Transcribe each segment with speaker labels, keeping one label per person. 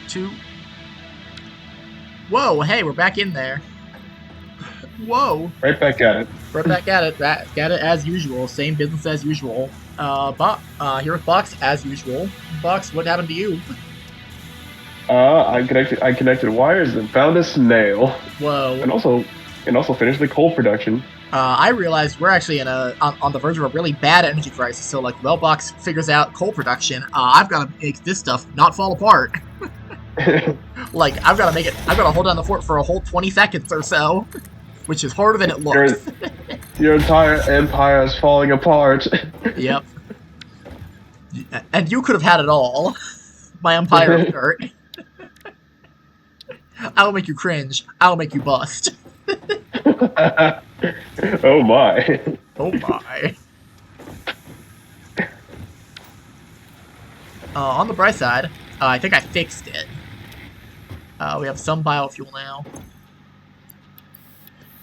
Speaker 1: 2. Whoa, hey, we're back in there. Whoa.
Speaker 2: Right back at it.
Speaker 1: Right back at it. Back at it as usual. Same business as usual. Here with Box as usual. Box, what happened to you?
Speaker 2: I connected wires and found a snail.
Speaker 1: Whoa.
Speaker 2: And also finished the coal production.
Speaker 1: I realized we're actually on the verge of a really bad energy crisis. So like, well, Box figures out coal production. I've got to make this stuff not fall apart. Like, I've got to hold down the fort for a whole 20 seconds or so, which is harder than it looks.
Speaker 2: Your entire empire is falling apart.
Speaker 1: Yep. And you could have had it all. My empire of dirt. I'll make you cringe. I'll make you bust.
Speaker 2: Oh my.
Speaker 1: Oh my. On the bright side, I think I fixed it. We have some biofuel now.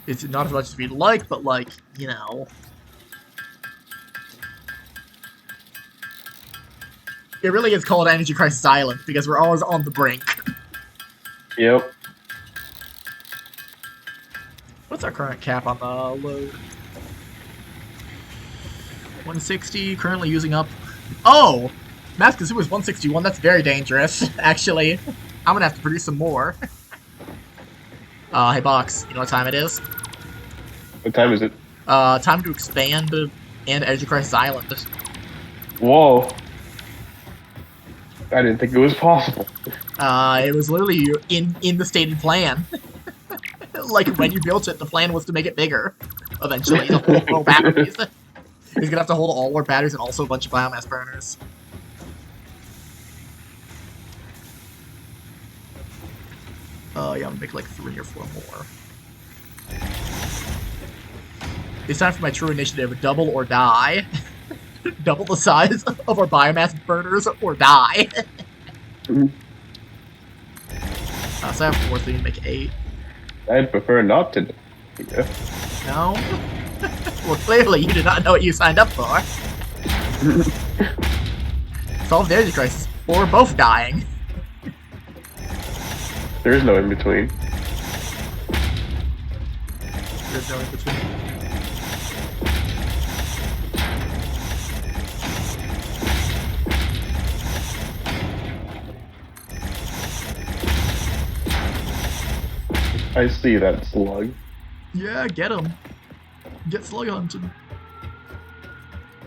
Speaker 1: It's not as much as we'd like, but like, you know. It really is called Energy Crisis Island, because we're always on the brink.
Speaker 2: Yep.
Speaker 1: What's our current cap on the load? 160, currently using up... Oh! Mass Kazoo is 161, that's very dangerous, actually. I'm gonna have to produce some more. Hey Box, you know what time it is?
Speaker 2: What time is it?
Speaker 1: Time to expand and Energy Crisis Island.
Speaker 2: Whoa. I didn't think it was possible.
Speaker 1: It was literally in the stated plan. Like, when you built it, the plan was to make it bigger. Eventually, to hold more batteries. He's gonna have to hold all our batteries and also a bunch of biomass burners. Yeah, I'm gonna make like 3 or 4 more. It's time for my true initiative, double or die. Double the size of our biomass burners or die. So I have 4, so you make 8.
Speaker 2: I'd prefer not to. Yeah.
Speaker 1: No? Well, clearly you did not know what you signed up for. Solve the energy crisis, or both dying.
Speaker 2: There is no in between.
Speaker 1: There's no in between.
Speaker 2: I see that slug.
Speaker 1: Yeah, get him. Get slug hunting.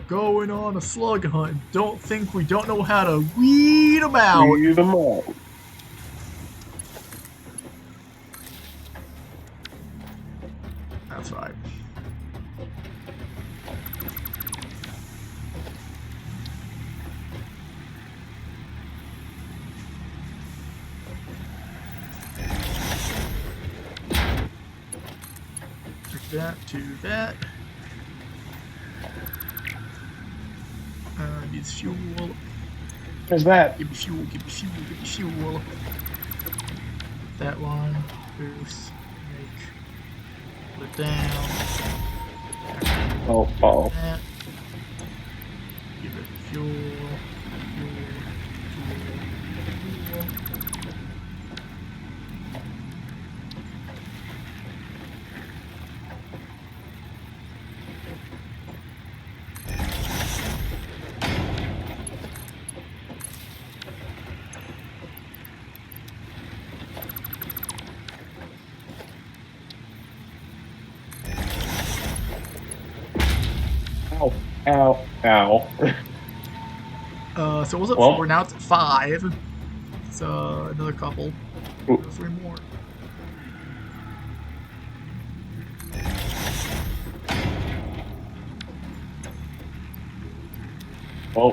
Speaker 1: Going on a slug hunt. Don't think we don't know how to weed them out.
Speaker 2: Weed them out.
Speaker 1: That's right. That to that. Needs fuel.
Speaker 2: Where's that?
Speaker 1: Give me fuel, give me fuel, give me fuel. That one. Boost. Make. Put it down.
Speaker 2: Oh, uh-oh.
Speaker 1: That. Give it fuel. Fuel. Fuel.
Speaker 2: Ow, ow, ow.
Speaker 1: So was it
Speaker 2: Well,
Speaker 1: 4? Now it's at 5. It's another couple. 3 more.
Speaker 2: Well,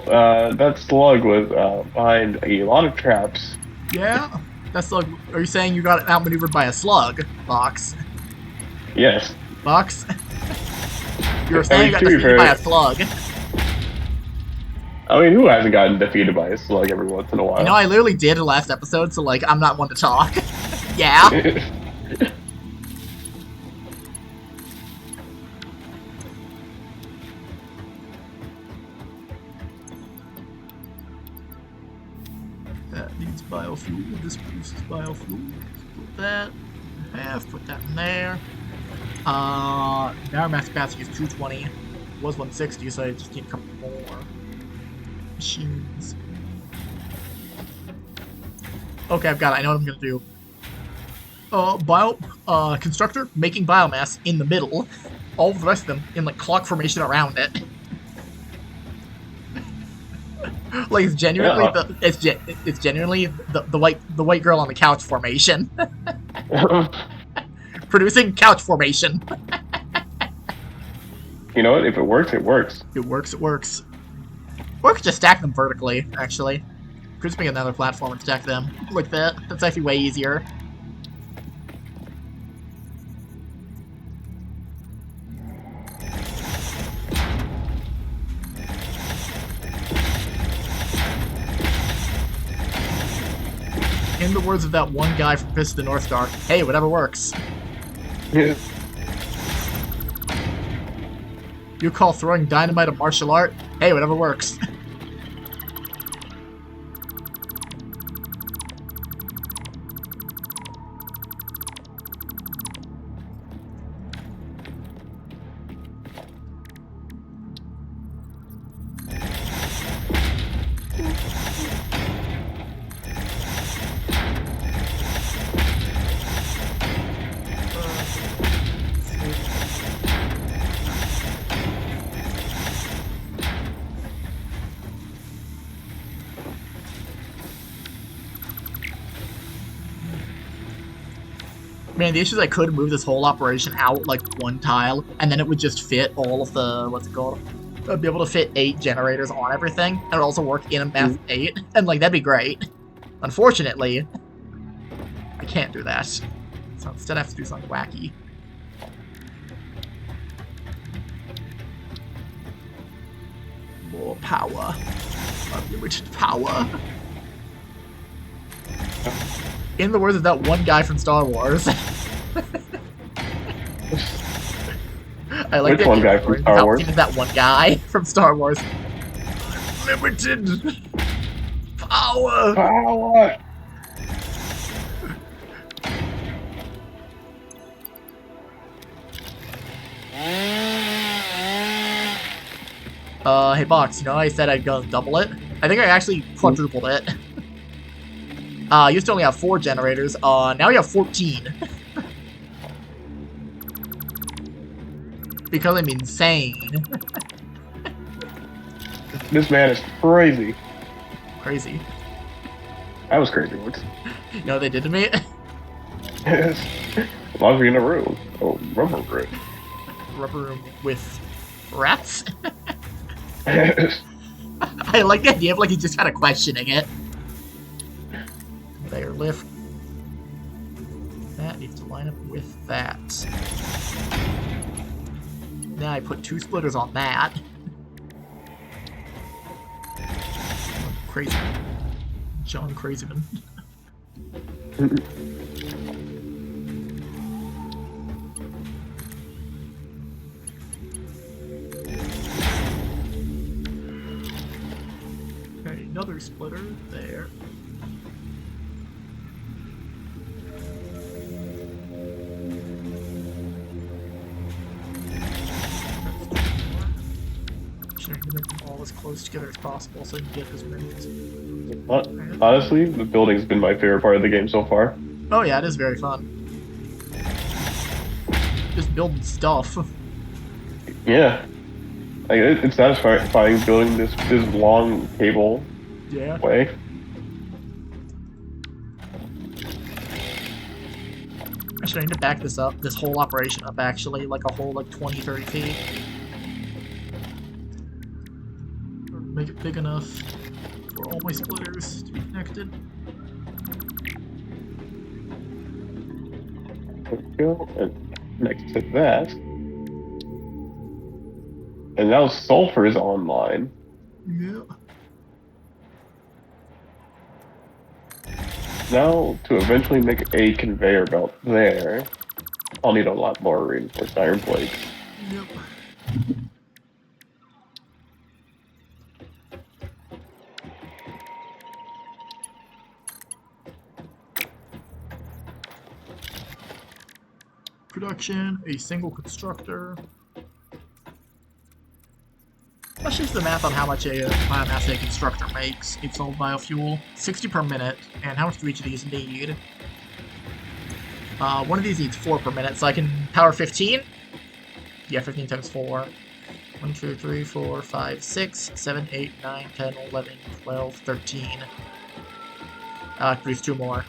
Speaker 2: that slug was behind a lot of traps.
Speaker 1: Yeah? That slug. Are you saying you got outmaneuvered by a slug, Box?
Speaker 2: Yes.
Speaker 1: Box? You were saying you got defeated by a slug.
Speaker 2: I mean, who hasn't gotten defeated by a slug every once in a while?
Speaker 1: You know, I literally did last episode, so, like, I'm not one to talk. Yeah? That needs biofuel. biofuel. This produces biofuel. Put that in half. Put that in there. Now our max capacity is 220. It was 160, so I just need a couple more machines. Okay, I've got it. I know what I'm gonna do. Constructor making biomass in the middle. All of the rest of them in like clock formation around it. Like it's genuinely it's genuinely the white girl on the couch formation. Producing couch formation.
Speaker 2: You know what? If it works, it works.
Speaker 1: It works, it works. Or I could just stack them vertically, actually. Could just make another platform and stack them like that. That's actually way easier. In the words of that one guy from Fist of the North Star, hey, whatever works.
Speaker 2: Yeah.
Speaker 1: You call throwing dynamite a martial art? Hey, whatever works. Man, the issue is I could move this whole operation out like one tile, and then it would just fit all of the, what's it called? I'd be able to fit 8 generators on everything, and it would also work in a math 8, and like, that'd be great. Unfortunately, I can't do that. So instead I have to do something wacky. More power. Unlimited power. In the words of that one guy from Star Wars. I like
Speaker 2: Which one guy from Star Wars?
Speaker 1: That one guy from Star Wars. Limited power.
Speaker 2: Power.
Speaker 1: Hey Box, you know I said I'd go double it? I think I actually quadrupled it. Used to only have 4 generators, now we have 14. Because I'm insane.
Speaker 2: This man is crazy.
Speaker 1: Crazy.
Speaker 2: I was crazy once.
Speaker 1: You know what they did to me?
Speaker 2: As long as we're in a room. Oh, rubber room.
Speaker 1: Rubber room with rats? I like the idea of like he's just kind of questioning it. Conveyor lift. That needs to line up with that. Now I put 2 splitters on that. Crazy. John Crazyman. Okay, another splitter there. Trying to make them all as close together as possible so you can get as many as...
Speaker 2: Honestly, the building's been my favorite part of the game so far.
Speaker 1: Oh yeah, it is very fun. Just building stuff.
Speaker 2: Yeah. Like, it's satisfying building this long cable way.
Speaker 1: Actually, I need to back this up, this whole operation up actually, like a whole like 20-30 feet. Make it big enough for all my splitters to be connected.
Speaker 2: There we go. And next to that. And now sulfur is online.
Speaker 1: Yeah.
Speaker 2: Now, to eventually make a conveyor belt there, I'll need a lot more reinforced iron plates.
Speaker 1: Yep. Production, a single constructor. Let's just the math on how much a biomass a constructor makes. It's all biofuel. 60 per minute. And how much do each of these need? One of these needs 4 per minute, so I can power 15? Yeah, 15 times 4. 1, 2, 3, 4, 5, 6, 7, 8, 9, 10, 11, 12, 13. Produce 2 more.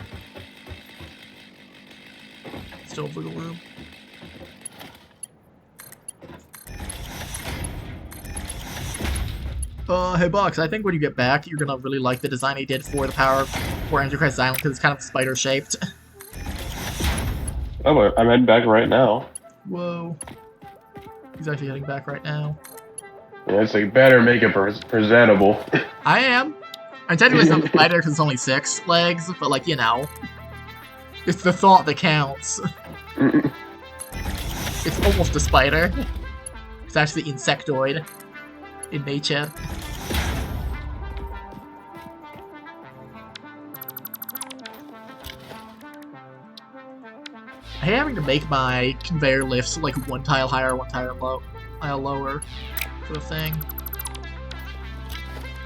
Speaker 1: Still wiggle room. Hey Box, I think when you get back, you're gonna really like the design he did for the power for Antichrist Island, because it's kind of spider-shaped.
Speaker 2: Oh, I'm heading back right now.
Speaker 1: Whoa. He's actually heading back right now.
Speaker 2: Yeah, so you better make it presentable.
Speaker 1: I am. I'm technically it's not the spider because it's only 6 legs, but like, you know. It's the thought that counts. It's almost a spider. It's actually insectoid in nature. I hate having to make my conveyor lifts like 1 tile higher, 1 tile lower for the thing.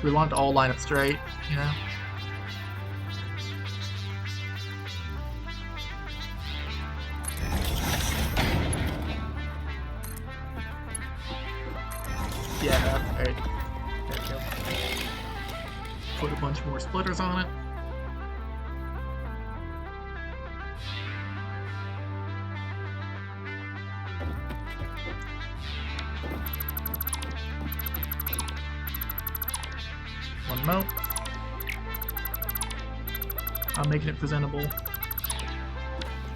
Speaker 1: We want it to all line up straight, you know? Yeah, that's great. There we go. Put a bunch more splitters on it. One more. I'm making it presentable.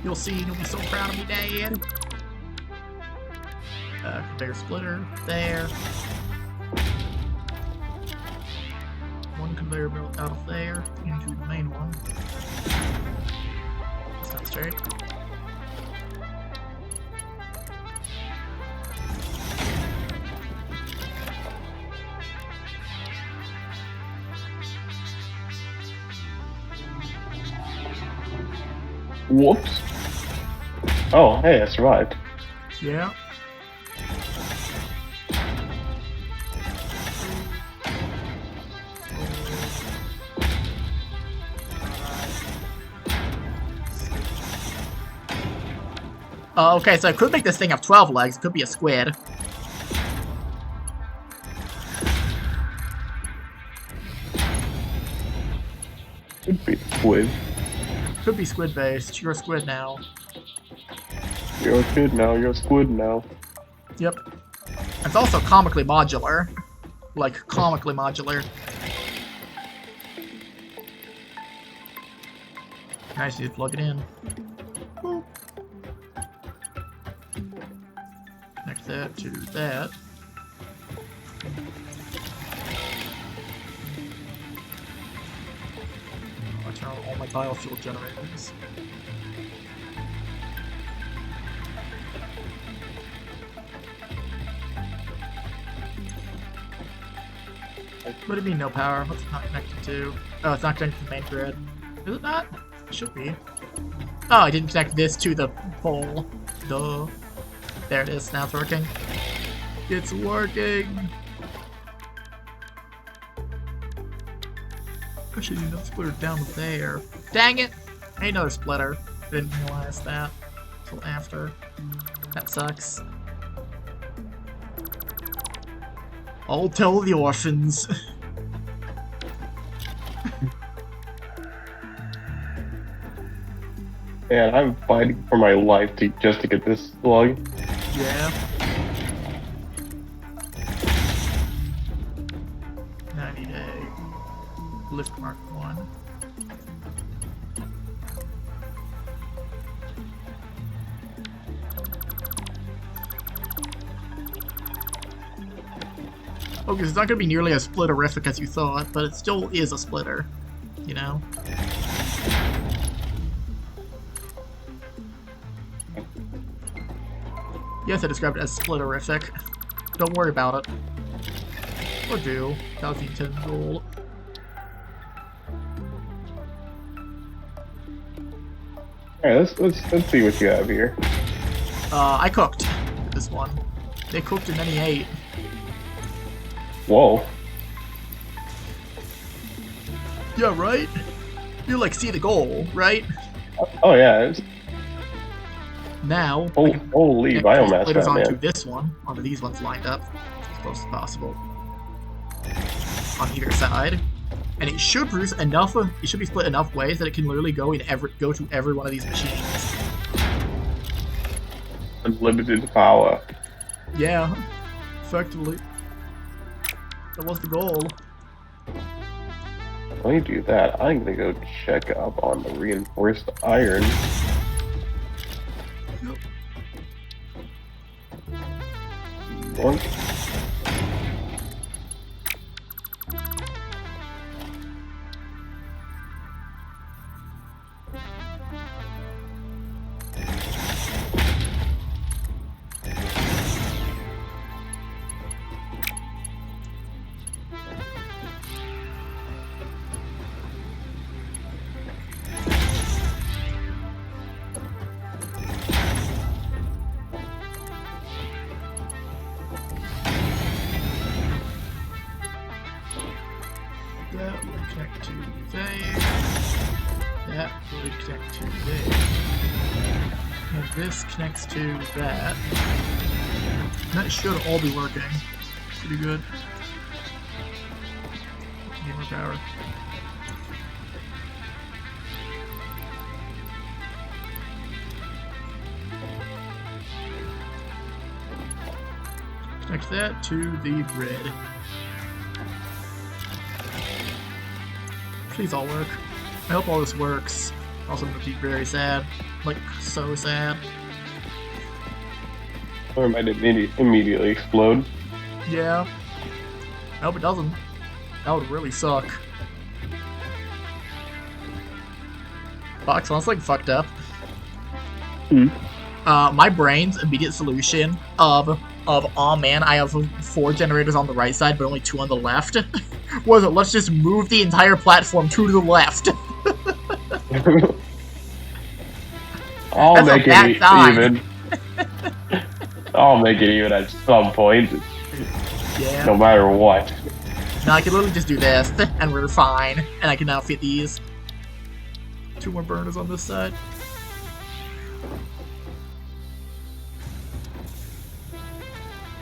Speaker 1: You'll see, you'll be so proud of me, Dad. Conveyor splitter, there. 1 conveyor belt out of there, into the main one. That's not straight.
Speaker 2: Whoops. Oh, hey, I survived.
Speaker 1: Yeah. Okay, so I could make this thing have 12 legs. It could be a squid.
Speaker 2: Could be squid.
Speaker 1: Could be squid-based. You're a squid now.
Speaker 2: You're a kid now, you're a squid now.
Speaker 1: Yep. It's also comically modular. Like, comically modular. Nice, you plug it in. Boop. Connect that to that. I'll turn on all my biofuel generators. What do you mean no power? What's it not connected to? Oh, it's not connected to the main grid. Is it not? It should be. Oh, I didn't connect this to the pole. Duh. There it is. Now it's working. It's working! I should need another splitter down there. Dang it! I need another splitter. I didn't realize that until after. That sucks. I'll tell the orphans.
Speaker 2: Man, I'm fighting for my life just to get this slug.
Speaker 1: Yeah. 90-day. Lift mark 1. Oh, because it's not going to be nearly as splitterific as you thought, but it still is a splitter, you know? Yes, I described it as splitterific. Don't worry about it. Or do. That was the intended goal.
Speaker 2: Alright, let's see what you have here.
Speaker 1: I cooked this one. They cooked and then he ate.
Speaker 2: Whoa.
Speaker 1: Yeah, right? You like see the goal, right?
Speaker 2: Oh yeah.
Speaker 1: Now,
Speaker 2: Holy
Speaker 1: connect
Speaker 2: biomass,
Speaker 1: these onto
Speaker 2: Batman.
Speaker 1: this one, onto these ones lined up as close as possible on either side, and it should produce enough. It should be split enough ways that it can literally go to every one of these machines.
Speaker 2: Unlimited power.
Speaker 1: Yeah, effectively. That was the goal.
Speaker 2: Let me do that. I'm gonna go check up on the reinforced iron.
Speaker 1: Yep.
Speaker 2: Boink.
Speaker 1: That would connect to there. That would connect to there. And this connects to that. That should all be working. Pretty good. Need more power. Connect that to the grid. Please all work. I hope all this works. Also, I'm gonna be very sad. Like, so sad.
Speaker 2: Or might immediately explode.
Speaker 1: Yeah. I hope it doesn't. That would really suck. Fox, that's like fucked up.
Speaker 2: Hmm.
Speaker 1: My brain's immediate solution of oh man, I have 4 generators on the right side, but only 2 on the left. Was it? Let's just move the entire platform to the left.
Speaker 2: I'll
Speaker 1: That's
Speaker 2: make
Speaker 1: a bad
Speaker 2: it
Speaker 1: sign.
Speaker 2: even. I'll make it even at some point.
Speaker 1: Yeah.
Speaker 2: No matter what.
Speaker 1: Now I can literally just do this, and we're fine. And I can now fit these. 2 more burners on this side.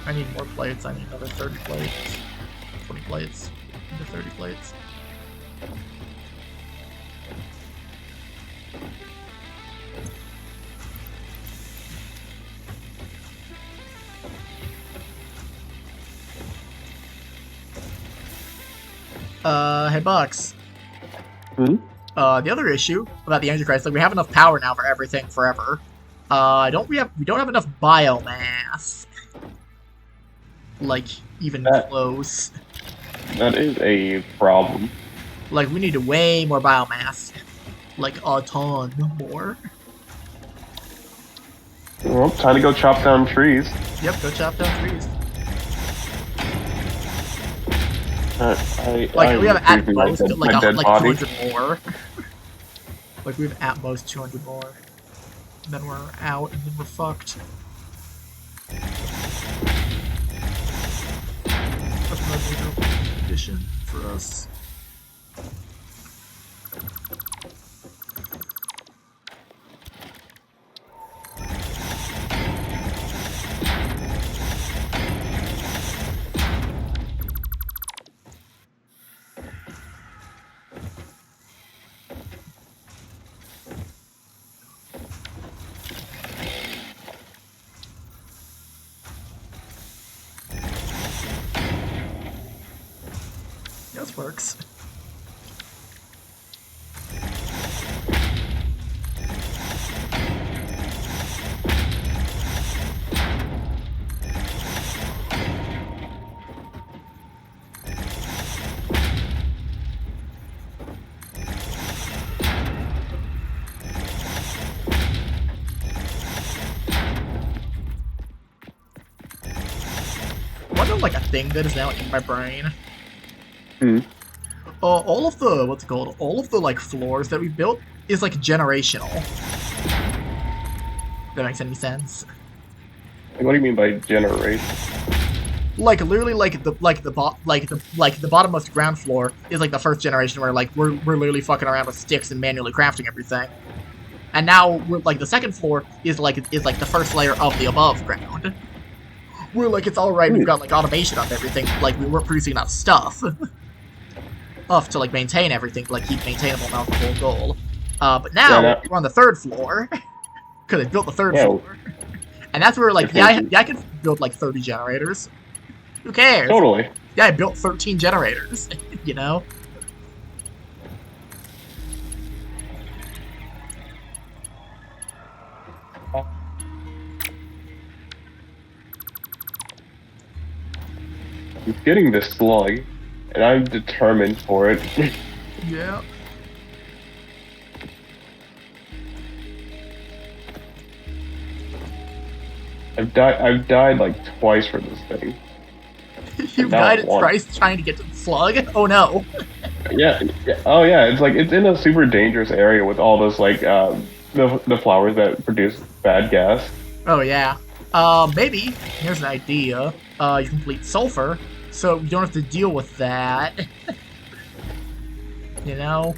Speaker 1: I need more plates. I need another 30 plates. 20 plates. Into 30 plates. Hey Bucks.
Speaker 2: Hmm?
Speaker 1: The other issue about the Antichrist, like we have enough power now for everything forever. We don't have enough biomass. Like, even close.
Speaker 2: That is a problem.
Speaker 1: Like, we need way more biomass. Like, a ton more.
Speaker 2: Well, time to go chop down trees.
Speaker 1: Yep, go chop down trees. We have at most like 200 more. Like we have at most 200 more. And then we're out, and then we're fucked. That's another major addition for us. This works. Wonder like a thing that is now in my brain.
Speaker 2: Hmm.
Speaker 1: All of the what's it called? All of the like floors that we built is like generational. If that makes any sense.
Speaker 2: What do you mean by generation?
Speaker 1: Like literally, the bottommost ground floor is like the first generation where like we're literally fucking around with sticks and manually crafting everything, and now we're like the second floor is like the first layer of the above ground. We're like it's all right. We've got like automation of everything. Like we weren't producing enough stuff, enough to like maintain everything, like keep maintainable. Now the whole goal. But now we're on the third floor because they built the third floor, and that's where like I could build like 30 generators. Who cares?
Speaker 2: Totally.
Speaker 1: Yeah, I built 13 generators, you know?
Speaker 2: I'm getting this slug, and I'm determined for it.
Speaker 1: Yeah.
Speaker 2: I've died like twice for this thing.
Speaker 1: You've died twice trying to get to the slug? Oh no.
Speaker 2: Yeah. Oh yeah. It's in a super dangerous area with all those like the flowers that produce bad gas.
Speaker 1: Oh yeah. Maybe here's an idea. You complete sulfur, so you don't have to deal with that. You know?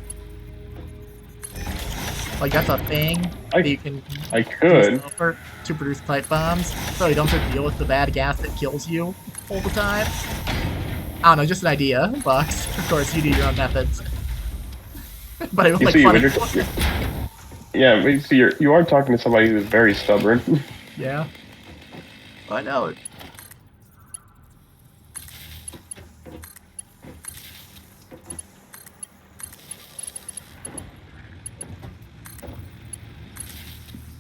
Speaker 1: Like that's a thing. You can
Speaker 2: I could
Speaker 1: sulfur to produce pipe bombs, so you don't have to deal with the bad gas that kills you all the time. I don't know, just an idea, Bucks. Of course, you do your own methods. But it was like funny.
Speaker 2: Yeah, but you see, you are talking to somebody who's very stubborn.
Speaker 1: Yeah. I know it.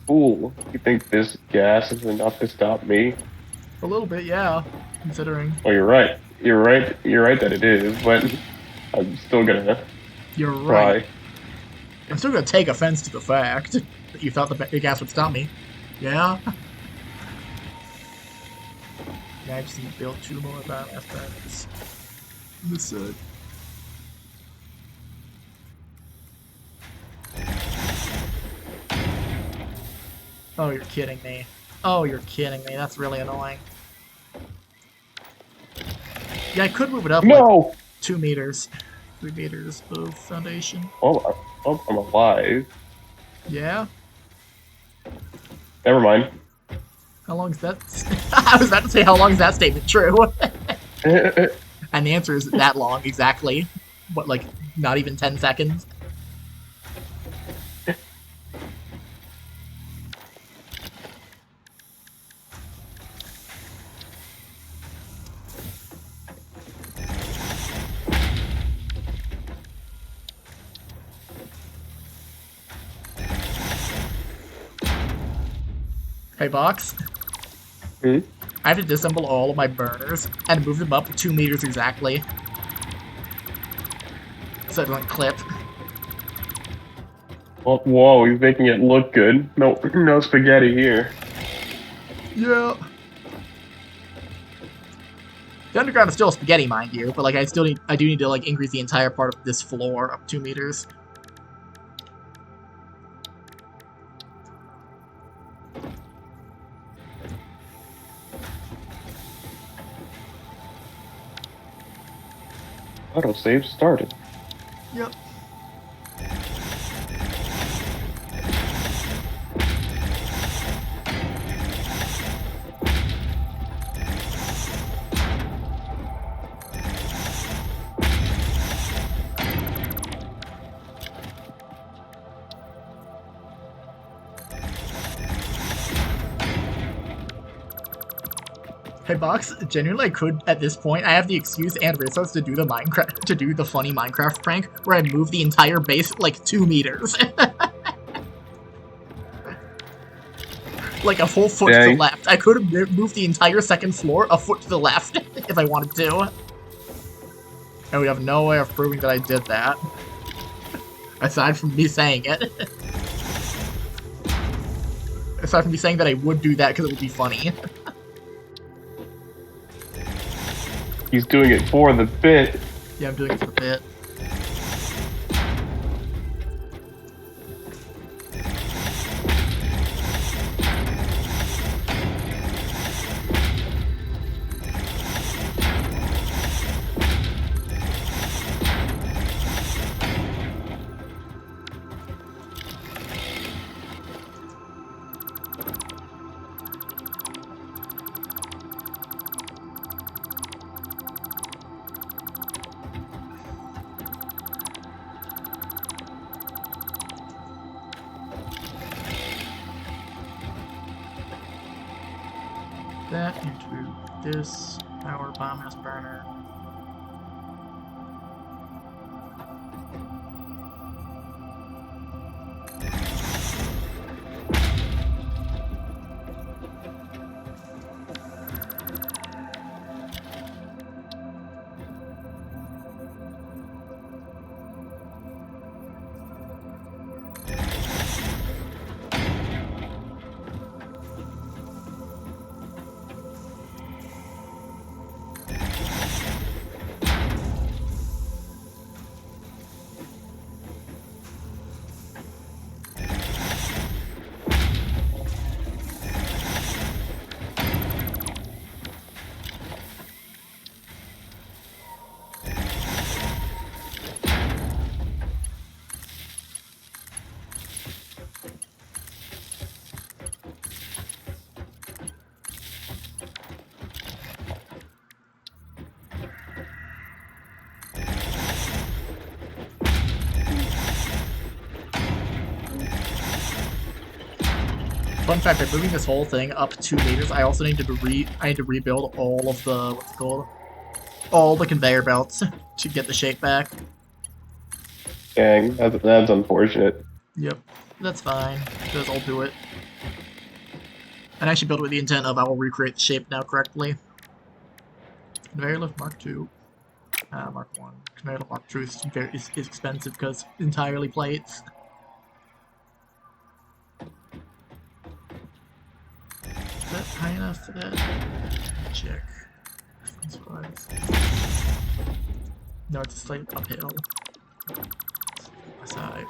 Speaker 2: Fool, you think this gas is enough to stop me?
Speaker 1: A little bit, yeah. Considering.
Speaker 2: Oh, you're right. You're right. You're right that it is, but I'm still gonna.
Speaker 1: You're right. Try. I'm still gonna take offense to the fact that you thought the gas would stop me. Yeah. Yeah, I just need to build 2 more biomass batteries. This side. Oh, you're kidding me. Oh, you're kidding me. That's really annoying. Yeah, I could move it up like 2 meters. 3 meters of foundation.
Speaker 2: Oh, I'm alive.
Speaker 1: Yeah?
Speaker 2: Never mind.
Speaker 1: How long is that? I was about to say, how long is that statement true? And the answer is that long, exactly. What, like, not even 10 seconds? Hey, Box.
Speaker 2: Hmm?
Speaker 1: I have to disassemble all of my burners and move them up 2 meters exactly. So it doesn't clip.
Speaker 2: Well, whoa, he's making it look good. No spaghetti here.
Speaker 1: Yeah. The underground is still spaghetti, mind you, but like I do need to like increase the entire part of this floor up 2 meters.
Speaker 2: Autosave started.
Speaker 1: Yep. Hey Box, genuinely I could at this point. I have the excuse and resources to do the funny Minecraft prank where I move the entire base like 2 meters. Like a full foot to the left. I could have moved the entire second floor a foot to the left if I wanted to. And we have no way of proving that I did that. Aside from me saying it. Aside from me saying that I would do that because it would be funny.
Speaker 2: He's doing it for the bit.
Speaker 1: Yeah, I'm doing it for the bit. that into this power biomass burner. Fun fact, by moving this whole thing up 2 meters, I also need to rebuild all of the, what's it called? All the conveyor belts to get the shape back.
Speaker 2: Dang, that's unfortunate.
Speaker 1: Yep, that's fine, because I'll do it. And I actually built with the intent of I will recreate the shape now correctly. Conveyor lift Mark 2. Mark 1. Conveyor lift Mark 2 is expensive because entirely plates. Is that high enough for that? Check. No, it's a slight uphill. Aside.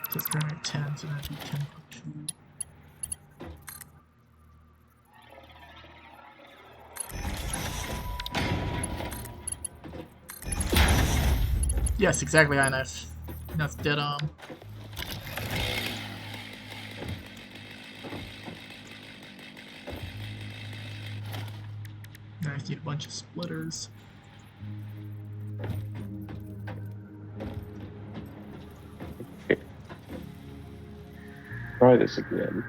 Speaker 1: So it's currently at 10, so that'd be 10.2. Yes, exactly, Ines. That's dead on. Now I just need a bunch of splitters.
Speaker 2: Try this again.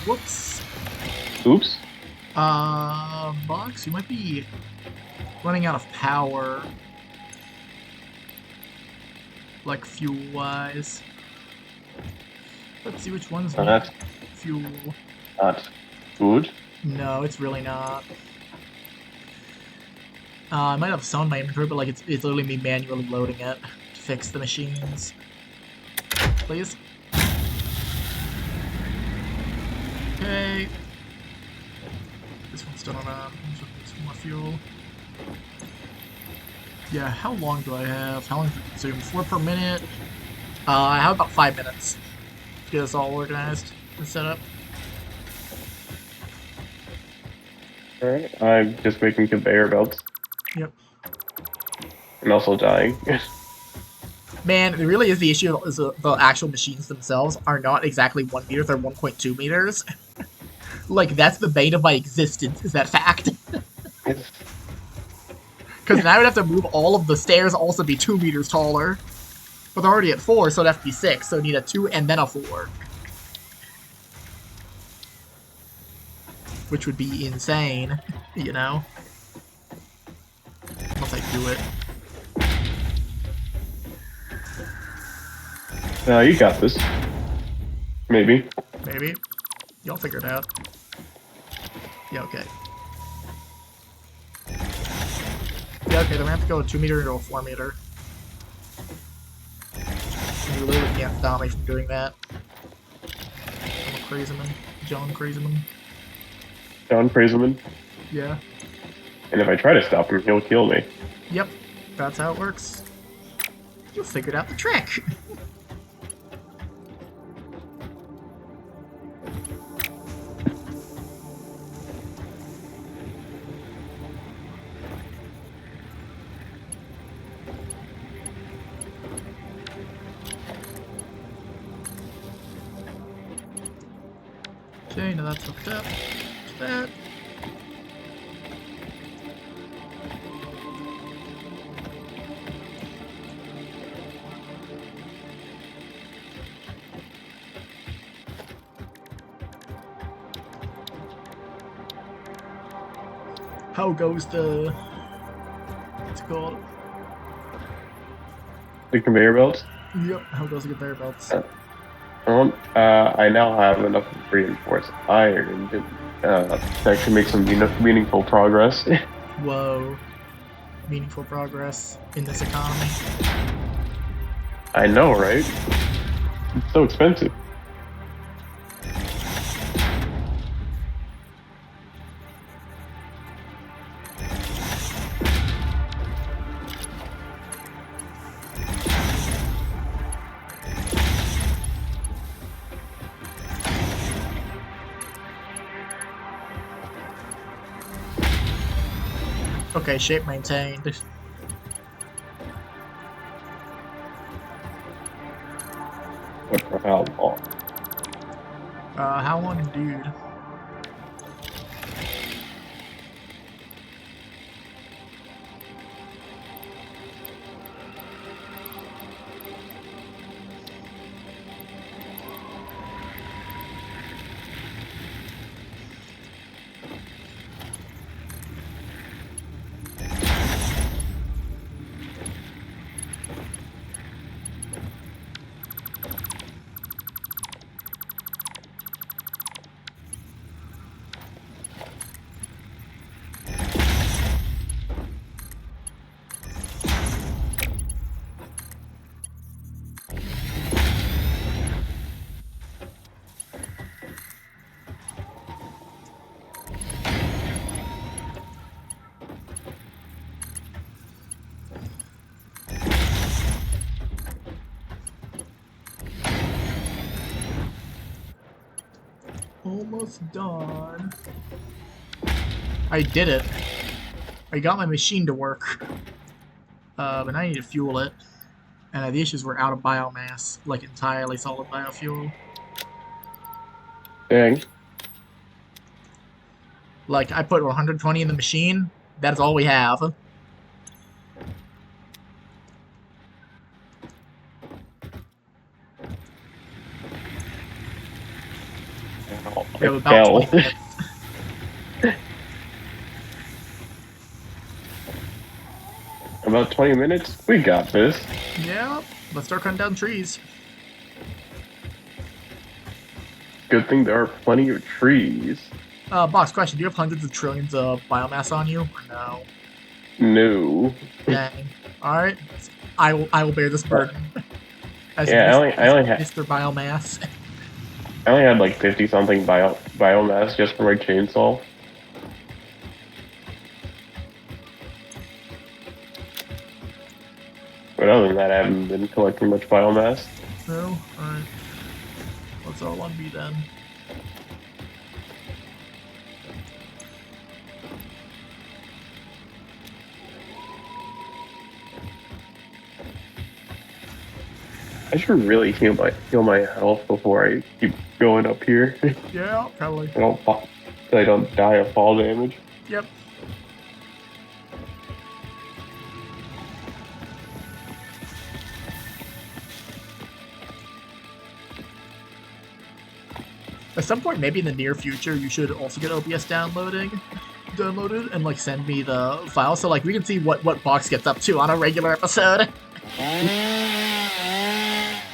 Speaker 1: Whoops.
Speaker 2: Oops.
Speaker 1: Box, you might be running out of power. Like, fuel-wise. Let's see which ones need
Speaker 2: That's
Speaker 1: fuel.
Speaker 2: not good.
Speaker 1: No, it's really not. I might have some in my inventory, but like it's literally me manually loading it to fix the machines. Please. Okay. This one's still on. This one needs more fuel. Yeah, how long do I have? How long does it consume? 4 per minute? I have about 5 minutes to get this all organized and set up.
Speaker 2: Alright, I'm just making conveyor belts.
Speaker 1: Yep.
Speaker 2: And also dying.
Speaker 1: Man, it really is the issue is the actual machines themselves are not exactly 1 meter, they're 1.2 meters. Like, that's the bane of my existence, is that fact. Because now I would have to move all of the stairs also be 2 meters taller. But they're already at 4, so it'd have to be 6, so I need a 2 and then a 4. which would be insane, you know? Once I do it.
Speaker 2: You got this. Maybe.
Speaker 1: Maybe. Y'all figure it out. Yeah, okay. Yeah, okay, then we have to go a 2 meter into a 4 meter. And you literally can't stop me from doing that. I'm a crazyman. John Crazyman.
Speaker 2: John Crazyman.
Speaker 1: Yeah.
Speaker 2: And if I try to stop him, he'll kill me.
Speaker 1: Yep. That's how it works. You figured out the trick. Okay, now that's hooked up. That. How goes the... What's it called?
Speaker 2: The conveyor belts.
Speaker 1: Yep, how goes the conveyor belts?
Speaker 2: I now have enough reinforced iron that can make some meaningful progress.
Speaker 1: Whoa. Meaningful progress in this economy.
Speaker 2: I know, right? It's so expensive.
Speaker 1: Okay, shape maintained.
Speaker 2: But for how long?
Speaker 1: How long indeed? Almost done. I did it. I got my machine to work. But I need to fuel it. And the issues were out of biomass, like entirely solid biofuel.
Speaker 2: Dang.
Speaker 1: Like, I put 120 in the machine. That's all we have. We have about 20 minutes.
Speaker 2: About 20 minutes? We got this.
Speaker 1: Yeah, let's start cutting down trees.
Speaker 2: Good thing there are plenty of trees.
Speaker 1: Box question, do you have hundreds of trillions of biomass on you? Or no?
Speaker 2: No.
Speaker 1: Dang. Alright. I will bear this burden. As
Speaker 2: Yeah, I only had
Speaker 1: Mr. Biomass.
Speaker 2: I only had like 50 something biomass just for my chainsaw. But other than that, I haven't been collecting much biomass.
Speaker 1: No? Alright. Let's all on B then.
Speaker 2: I should really heal my health before I keep going up here.
Speaker 1: Yeah, probably.
Speaker 2: So I don't die of fall damage.
Speaker 1: Yep. At some point, maybe in the near future, you should also get OBS downloaded and like send me the file so like we can see what Box gets up to on a regular episode.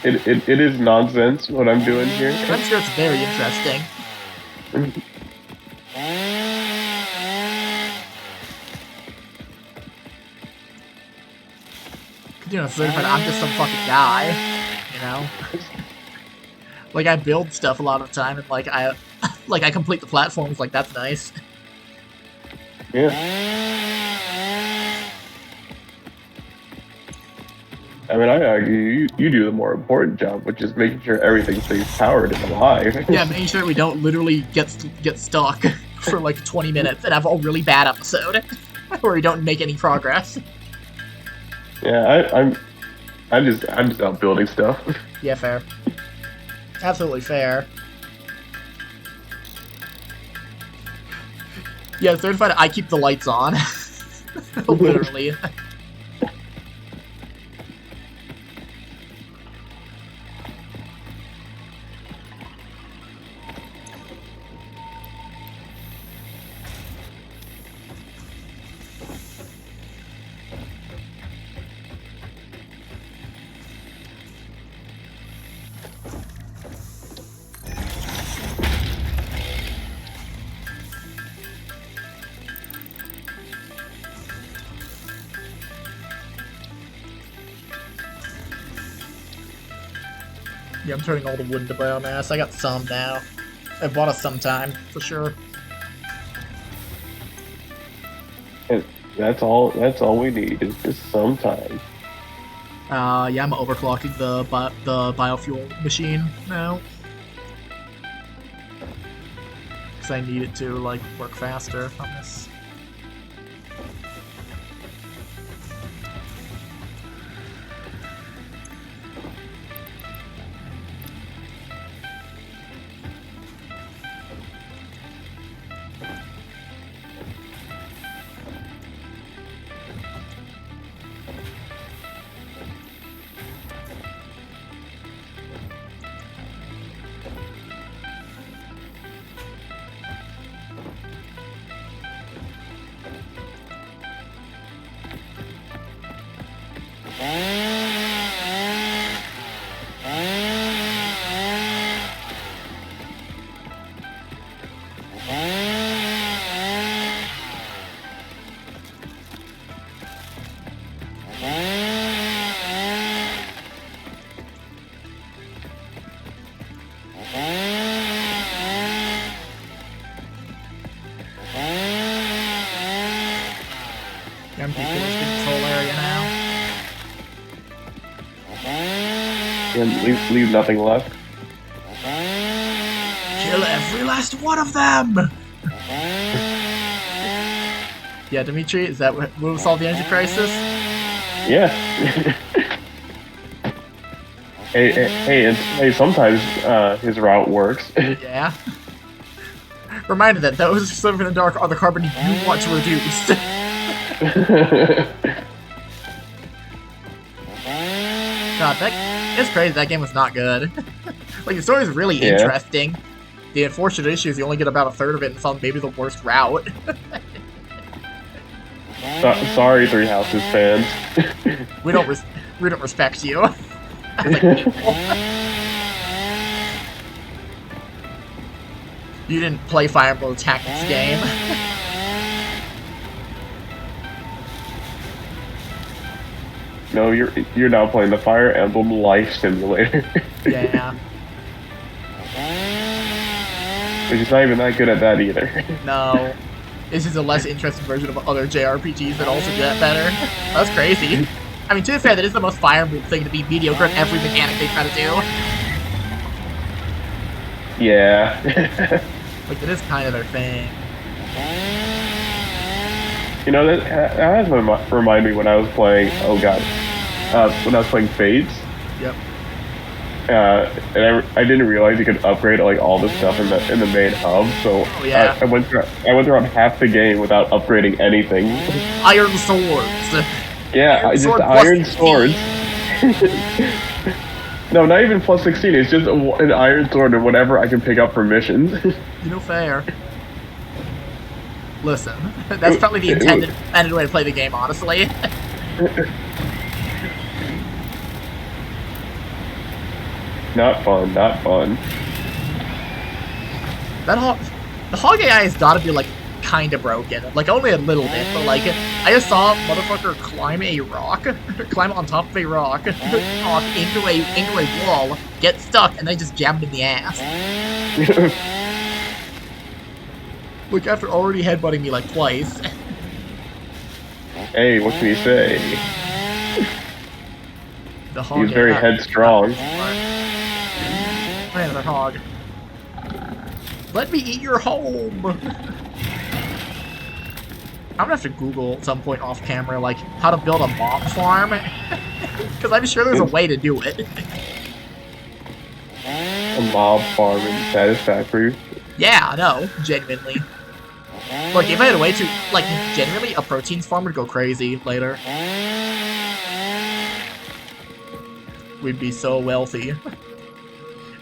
Speaker 2: It is nonsense what I'm doing here.
Speaker 1: I'm sure it's very interesting. You know, I'm just some fucking guy, you know? Like, I build stuff a lot of the time, and, like, I complete the platforms, like, that's nice.
Speaker 2: Yeah. I mean, I argue you do the more important job, which is making sure everything stays powered and alive.
Speaker 1: Yeah, making sure we don't literally get stuck for, like, 20 minutes and have a really bad episode, where we don't make any progress.
Speaker 2: Yeah, I'm just out building stuff.
Speaker 1: Yeah, fair. Absolutely fair. Yeah, certified I keep the lights on. Literally. Yeah, I'm turning all the wood into biomass. I got some now. I bought us some time, for sure.
Speaker 2: That's all we need is just some time.
Speaker 1: Yeah, I'm overclocking the biofuel machine now. Because I need it to, like, work faster on this. I'm deconstructing this whole area now.
Speaker 2: And leave nothing left.
Speaker 1: Kill every last one of them! Yeah, Dimitri, is that what will solve the energy crisis?
Speaker 2: Yeah. hey, sometimes his route works.
Speaker 1: Yeah. Reminder that those who live in the dark are the carbon you want to reduce. God, it's crazy. That game was not good. Like, the story is really interesting. The unfortunate issue is you only get about a third of it, and it's on maybe the worst route.
Speaker 2: Sorry, Three Houses fans.
Speaker 1: we don't respect you. You didn't play Fire Emblem Tactics game.
Speaker 2: No, you're now playing the Fire Emblem Life Simulator.
Speaker 1: Yeah.
Speaker 2: Which is not even that good at that either.
Speaker 1: No. This is a less interesting version of other JRPGs that also do that better. That's crazy. I mean, to be fair, that is the most Fire Emblem thing to be mediocre at every mechanic they try to do.
Speaker 2: Yeah.
Speaker 1: Like, it is kind of their thing.
Speaker 2: You know, that has remind me when I was playing, when I was playing Fades.
Speaker 1: Yep.
Speaker 2: And I didn't realize you could upgrade like all the stuff in the main hub, so I went throughout half the game without upgrading anything.
Speaker 1: Iron swords.
Speaker 2: Yeah, iron swords. No, not even plus 16. It's just an iron sword or whatever I can pick up for missions.
Speaker 1: You know, fair. Listen, that's probably the intended way to play the game, honestly.
Speaker 2: Not fun, not fun.
Speaker 1: The hog AI has got to be like kind of broken, like only a little bit, but like I just saw a motherfucker climb a rock, climb on top of a rock, walk into a wall, get stuck, and then just jab him in the ass. Like after already headbutting me like twice.
Speaker 2: Hey, what can you say?
Speaker 1: The hog
Speaker 2: He's very headstrong.
Speaker 1: Oh, another hog. Let me eat your home! I'm gonna have to Google at some point off camera, like, how to build a mob farm. Because I'm sure there's a way to do it.
Speaker 2: A mob farm in Satisfactory.
Speaker 1: Yeah, no, genuinely. Like, if I had a way to, like, genuinely, a proteins farm would go crazy later. We'd be so wealthy.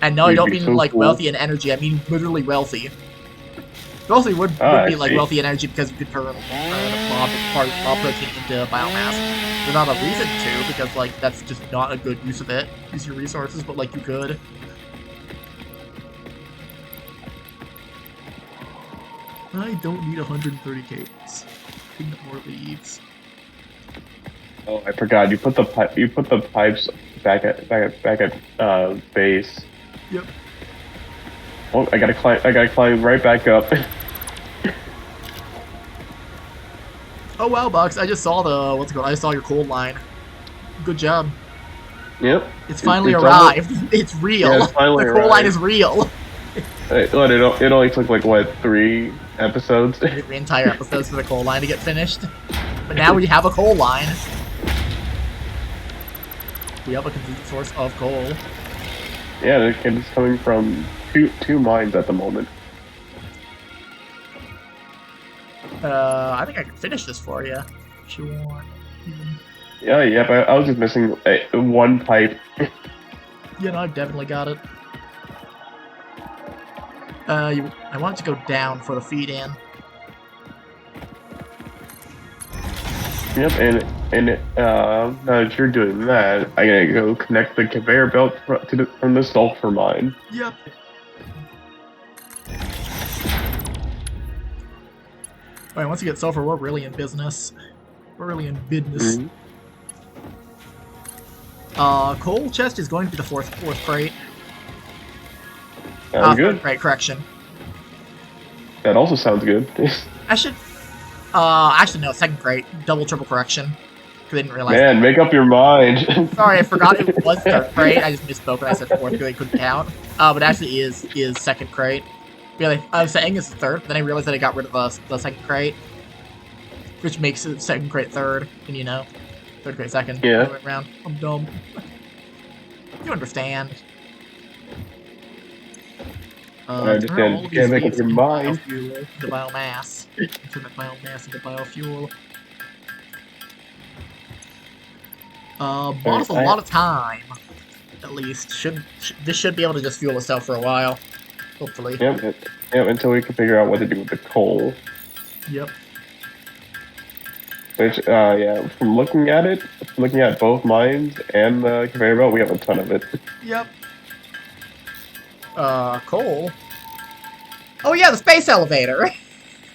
Speaker 1: And no, I don't mean, like, wealthy in energy, I mean literally wealthy. Wealthy would be, like, wealthy in energy because you could turn mob protein into biomass. There's not a reason to, because, like, that's just not a good use of it. Use your resources, but, like, you could. I don't need 130 cables. I need more leaves.
Speaker 2: Oh, I forgot. You put the pipes back at base.
Speaker 1: Yep.
Speaker 2: Oh, I gotta climb right back up.
Speaker 1: Oh wow, Bucks! I just saw the what's it called? I saw your coal line. Good job.
Speaker 2: Yep.
Speaker 1: It's finally arrived. It's real.
Speaker 2: Yeah, it's finally
Speaker 1: the coal line is real.
Speaker 2: It only took like what 3 episodes?
Speaker 1: 3 entire episodes for the coal line to get finished. But now we have a coal line. We have a complete source of coal.
Speaker 2: Yeah, it's coming from two mines at the moment.
Speaker 1: I think I can finish this for you if you want.
Speaker 2: Yeah, but I was just missing one pipe.
Speaker 1: Yeah, no, I've definitely got it. I want it to go down for the feed in.
Speaker 2: Yep, and now that you're doing that, I gotta go connect the conveyor belt from the sulfur mine.
Speaker 1: Yep. Alright, once you get sulfur, we're really in business. We're really in business. Coal chest is going to be the fourth crate.
Speaker 2: Sounds good.
Speaker 1: Right, correction.
Speaker 2: That also sounds good.
Speaker 1: I should... actually no, second crate. Double, triple correction. Because I didn't realize
Speaker 2: Man, make up your mind.
Speaker 1: Sorry, I forgot it was third crate. I just misspoke when I said fourth because I couldn't count. But it actually is second crate. Really, I was saying it's third, but then I realized that I got rid of the second crate. Which makes it second crate third, and you know. Third crate second.
Speaker 2: Yeah.
Speaker 1: Right round. I'm dumb. You understand.
Speaker 2: I understand. You can't make up your mind.
Speaker 1: The biomass. Turn the biomass into biofuel. Bought us a lot of time. At least. This should be able to just fuel itself for a while. Hopefully.
Speaker 2: Yep, until we can figure out what to do with the coal.
Speaker 1: Yep.
Speaker 2: Which, yeah, from looking at both mines and the conveyor belt, we have a ton of it.
Speaker 1: Yep. Coal? Oh yeah, the space elevator!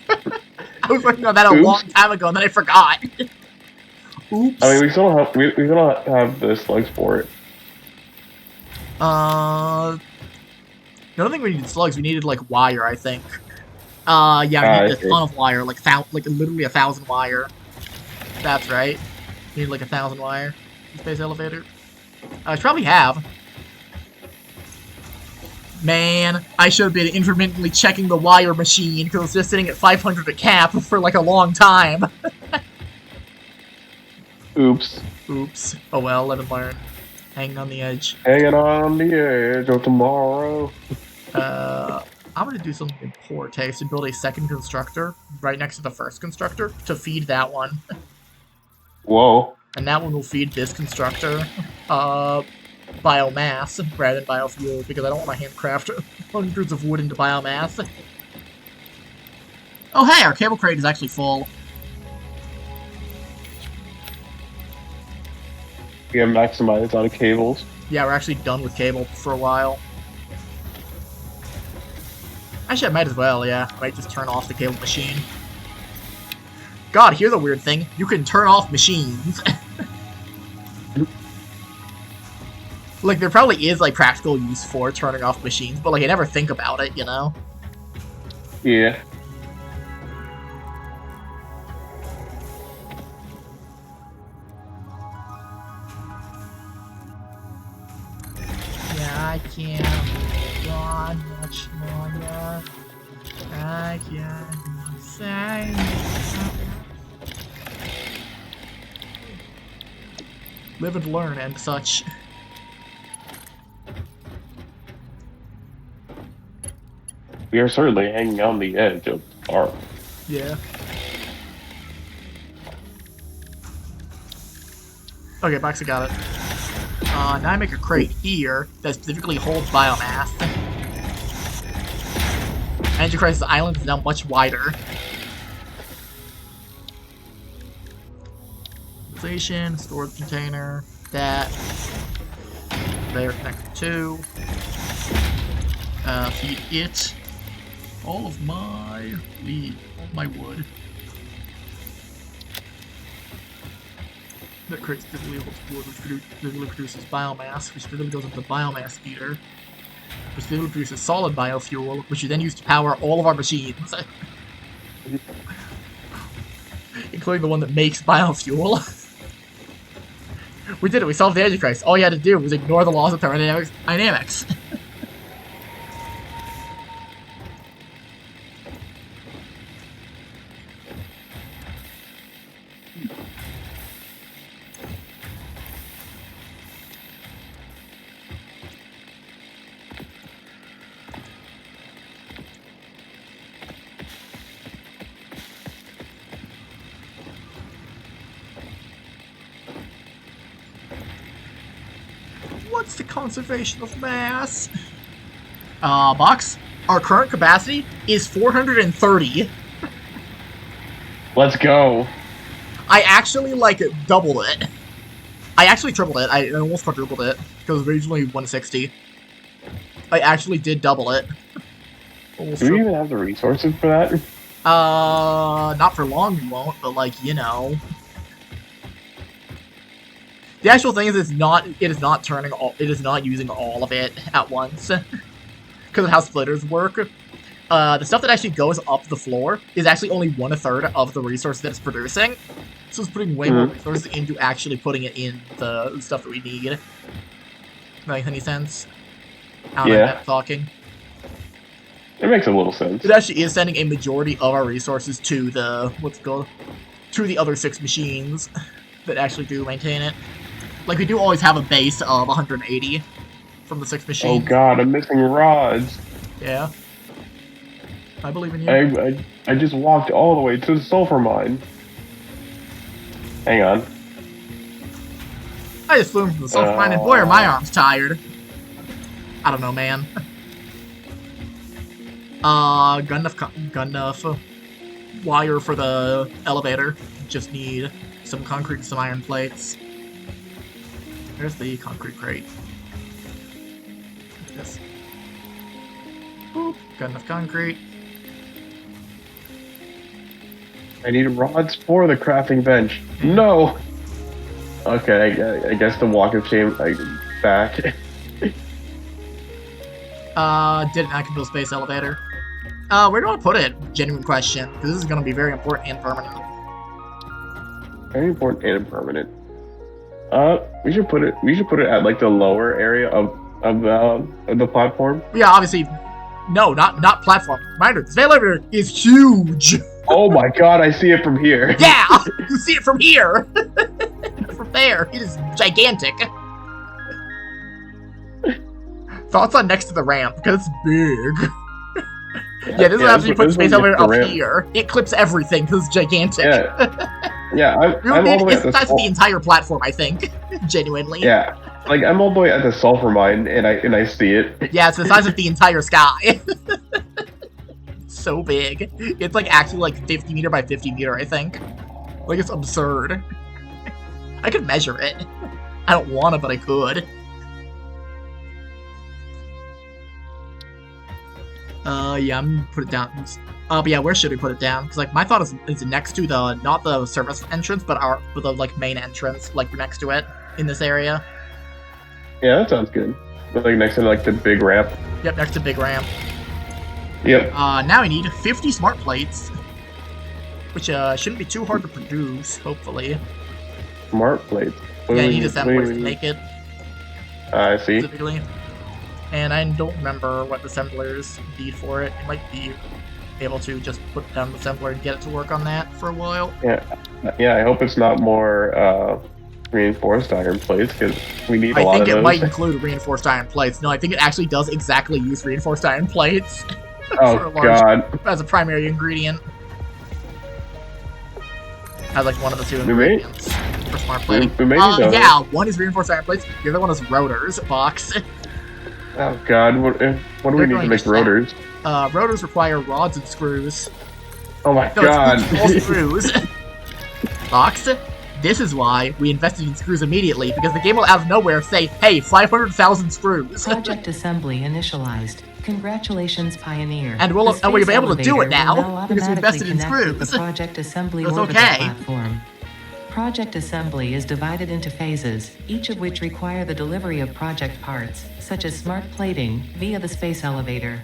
Speaker 1: I was working on that a long time ago and then I forgot. Oops.
Speaker 2: I mean, we still don't have the slugs for it.
Speaker 1: I don't think we needed slugs, we needed, like, wire, I think. Yeah, we needed a ton of wire, like literally 1,000 wire. That's right. We need, like, 1,000 wire. Space elevator. I probably have. Man, I should have been intermittently checking the wire machine, because it was just sitting at 500 a cap for, like, a long time.
Speaker 2: Oops.
Speaker 1: Oops. Oh well, let it learn. Hanging on the edge.
Speaker 2: Hanging on the edge of tomorrow.
Speaker 1: I'm gonna do something in poor taste and build a second constructor right next to the first constructor to feed that one.
Speaker 2: Whoa.
Speaker 1: And that one will feed this constructor. biomass rather than biofuel because I don't want to handcraft hundreds of wood into biomass. Oh hey, our cable crate is actually full.
Speaker 2: We have maximized on cables.
Speaker 1: Yeah, we're actually done with cable for a while. Actually, I might as well, yeah. I might just turn off the cable machine. God, here's a weird thing. You can turn off machines. Like, there probably is, like, practical use for turning off machines, but, like, I never think about it, you know?
Speaker 2: Yeah.
Speaker 1: Yeah, I can't go on much longer. I can't say. Live and learn and such.
Speaker 2: We are certainly hanging on the edge of our...
Speaker 1: Yeah. Okay, Boxy got it. Now I make a crate here that specifically holds biomass. Energy Crisis Island is now much wider. Station, storage container, that. There, connected to. Feed it. All of my wood. That crate specifically holds wood, which specifically produces biomass, which specifically goes into the biomass eater, which specifically produces solid biofuel, which you then use to power all of our machines. Including the one that makes biofuel. We did it, we solved the energy crisis. All you had to do was ignore the laws of thermodynamics. What's the conservation of mass? Box, our current capacity is 430.
Speaker 2: Let's go.
Speaker 1: I actually, like, doubled it. I actually tripled it. I almost quadrupled it, because it was originally 160. I actually did double it.
Speaker 2: Do we even have the resources for that?
Speaker 1: Not for long you won't, but, like, you know. The actual thing is, it is not using all of it at once. Because of how splitters work. The stuff that actually goes up the floor is actually only 1/3 of the resource that it's producing. So it's putting way more resources into actually putting it in the stuff that we need. That makes any sense? I don't know, I'm talking.
Speaker 2: It makes a little sense.
Speaker 1: It actually is sending a majority of our resources to the, to the other 6 machines that actually do maintain it. Like, we do always have a base of 180 from the 6 machines.
Speaker 2: Oh god, I'm missing rods.
Speaker 1: Yeah. I believe in you.
Speaker 2: I just walked all the way to the sulfur mine. Hang on.
Speaker 1: I just flew from the sulfur mine, and boy are my arms tired. I don't know, man. Got enough wire for the elevator. Just need some concrete and some iron plates. There's the concrete crate. What's this? Boop. Got enough concrete.
Speaker 2: I need rods for the crafting bench. No! Okay, I guess the walk of shame, like, back.
Speaker 1: Did an active space elevator. Where do I put it? Genuine question. Because this is going to be very important and permanent.
Speaker 2: Very important and permanent. We should put it at like the lower area of the platform.
Speaker 1: Yeah, obviously. No, not platform. Reminder, this elevator is huge.
Speaker 2: Oh my god, I see it from here.
Speaker 1: Yeah, you see it from here. From there, it is gigantic. Thoughts on next to the ramp because it's big. Yeah, this is actually put space elevator up here. It clips everything because it's gigantic.
Speaker 2: Yeah, I'm all the way
Speaker 1: it's the size of the entire platform, I think. Genuinely.
Speaker 2: Yeah, Like I'm all the way at the sulfur mine, and I see it.
Speaker 1: Yeah, it's the size of the entire sky. So big. It's like actually like 50 meter by 50 meter, I think. Like it's absurd. I could measure it. I don't want to, but I could. Yeah, I'm gonna put it down. But yeah, where should we put it down? Because like my thought is next to the not the service entrance, but the like main entrance, like next to it in this area.
Speaker 2: Yeah, that sounds good. Like next to like the big ramp.
Speaker 1: Yep, next to big ramp.
Speaker 2: Yep.
Speaker 1: Now we need 50 smart plates, which shouldn't be too hard to produce. Hopefully.
Speaker 2: Smart plates.
Speaker 1: Yeah, you need assemblers to make it.
Speaker 2: I see.
Speaker 1: Specifically. And I don't remember what assemblers need for it. You might be able to just put down the assembler and get it to work on that for a while.
Speaker 2: Yeah. I hope it's not more reinforced iron plates because we need a lot of those.
Speaker 1: I think it might include reinforced iron plates. No, I think it actually does exactly use reinforced iron plates.
Speaker 2: Oh god!
Speaker 1: As a primary ingredient. As like one of the two ingredients for smart plating. Yeah, one is reinforced iron plates. The other one is rotors box.
Speaker 2: Oh god, what do we need to make rotors?
Speaker 1: Rotors require rods and screws.
Speaker 2: Oh my god.
Speaker 1: All screws. Box. This is why we invested in screws immediately, because the game will out of nowhere say, hey, 500,000 screws.
Speaker 3: Project assembly initialized. Congratulations, Pioneer.
Speaker 1: And we'll be able to do it now, because we invested in screws.
Speaker 3: The project assembly
Speaker 1: That's
Speaker 3: orbital
Speaker 1: okay.
Speaker 3: platform. Project assembly is divided into phases, each of which require the delivery of project parts, such as smart plating, via the space elevator.